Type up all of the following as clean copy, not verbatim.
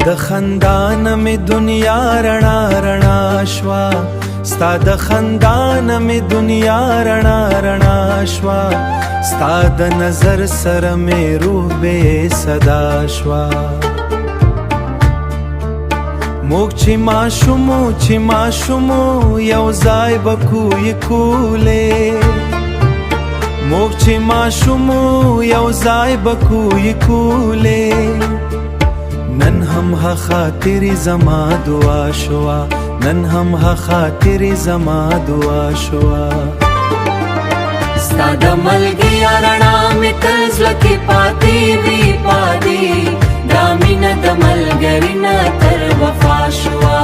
د خندان می دنیا رڼا رڼا شوا ستا د خندان می دنیا رڼا رڼا شوا ستا د نظر سره می روح بے صدا شوا موږ چې ماشومو یو ځای به کوی کولې موږ چې ماشومو یو ځای به کوی کولې نن هم ها خاطر زما دعا شوا نن هم ها خاطر زما دعا شوا ستا د ملګري رڼا مې تل زړه کې پاتې وي پاتې دا مینه د ملګري نه تر وفا شوا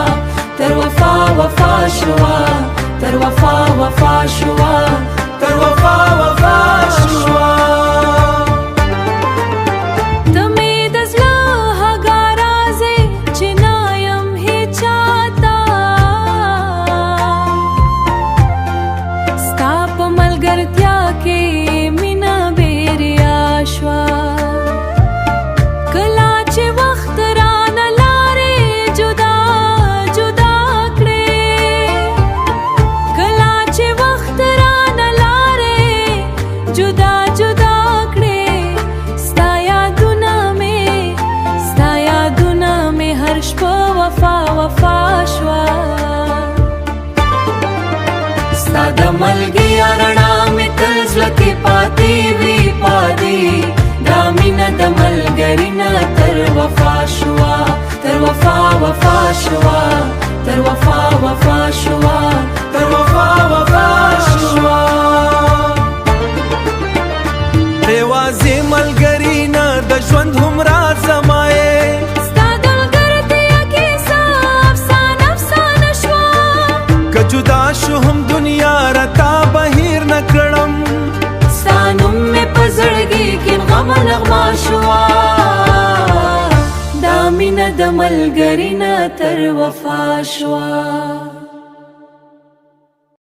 تر وفا وفا شوا تر وفا وفا شوا تر وفا وفا شوا د ملګري رڼا مې تل زړه کې پاتې وي پاتې دا مینه د ملګري نه تر وفا شوا تر وفا وفا شوا تر وفا وفا شوا تر وفا وفا شوا یوازې ملګري نه د ژوند هم راز زمایې ستا د ملګرتیا کیسه افسانه شوا که جدا شو هم دنیا رتا بهیر نکړم ستا نوم مې په زړګي کې غم نغمه شوا دا مینه د ملګري نه تر وفا شوا